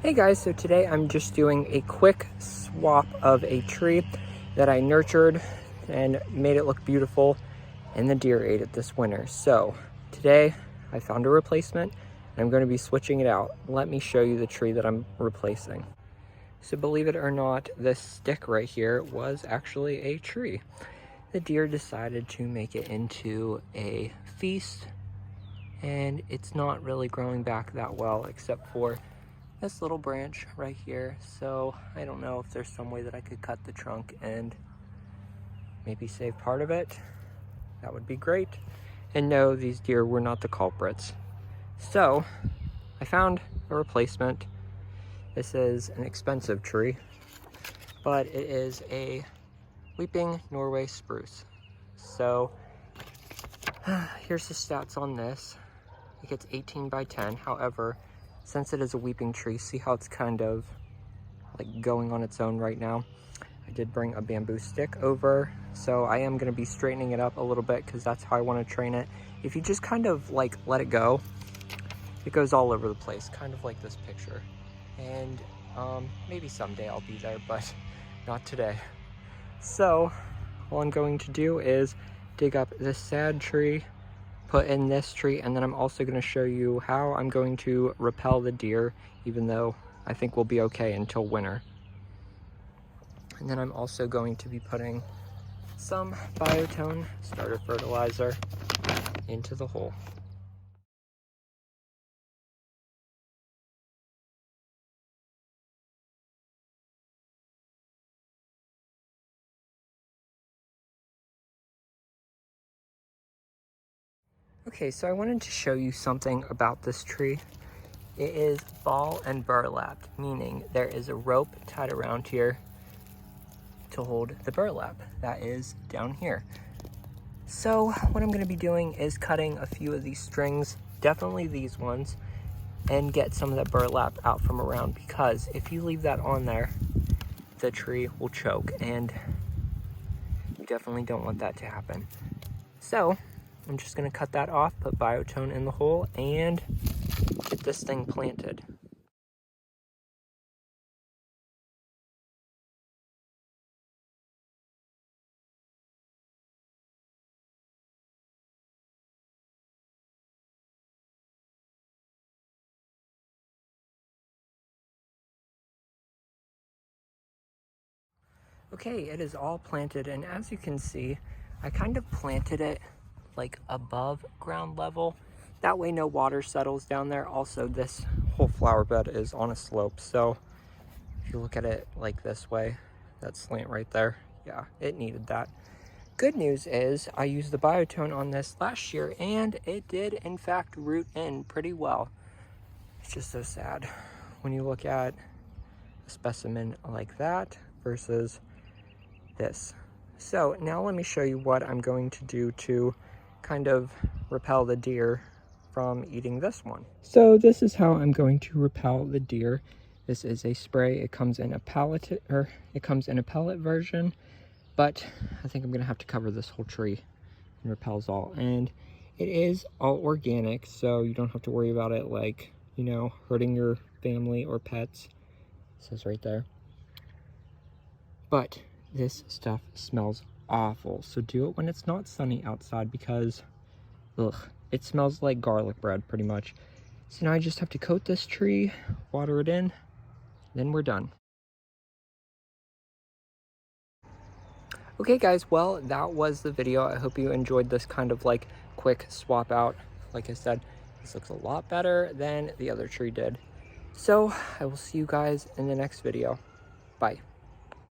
Hey guys, so today I'm just doing a quick swap of a tree that I nurtured and made it look beautiful, and the deer ate it this winter. So today I found a replacement and I'm going to be switching it out. Let me show you the tree that I'm replacing. So believe it or not, this stick right here was actually a tree. The deer decided to make it into a feast, and it's not really growing back that well except for this little branch right here. So I don't know if there's some way that I could cut the trunk and maybe save part of it. That would be great. And no, these deer were not the culprits. So I found a replacement. This is an expensive tree, but it is a weeping Norway spruce. So here's the stats on this. It gets 18 by 10. However, since it is a weeping tree, see how it's kind of like going on its own right now? I did bring a bamboo stick over, so I am going to be straightening it up a little bit because that's how I want to train it. If you just kind of like let it go, it goes all over the place, kind of like this picture. And maybe someday I'll be there, but not today. So all I'm going to do is dig up this sad tree, put in this tree, and then I'm also going to show you how I'm going to repel the deer, even though I think we'll be okay until winter. And then I'm also going to be putting some Biotone starter fertilizer into the hole. Okay, so I wanted to show you something about this tree. It is ball and burlapped, meaning there is a rope tied around here to hold the burlap that is down here. So what I'm going to be doing is cutting a few of these strings, definitely these ones, and get some of that burlap out from around, because if you leave that on there, the tree will choke, and you definitely don't want that to happen. So I'm just going to cut that off, put Biotone in the hole, and get this thing planted. Okay, it is all planted, and as you can see, I kind of planted it like above ground level. That way no water settles down there. Also, this whole flower bed is on a slope, so if you look at it like this way, that slant right there, yeah, it needed that. Good news is I used the Biotone on this last year, and it did in fact root in pretty well. It's just so sad when you look at a specimen like that versus this. So now let me show you what I'm going to do to kind of repel the deer from eating this one. So this is how I'm going to repel the deer. This is a spray. It comes in a pellet version, but I think I'm gonna have to cover this whole tree and repels all. And it is all organic, so you don't have to worry about it like, you know, hurting your family or pets. It says right there. But this stuff smells awful, so do it when it's not sunny outside, because it smells like garlic bread pretty much. So now I just have to coat this tree, water it in, then we're done. Okay guys, well, that was the video. I hope you enjoyed this kind of like quick swap out. Like I said, this looks a lot better than the other tree did. So I will see you guys in the next video. Bye.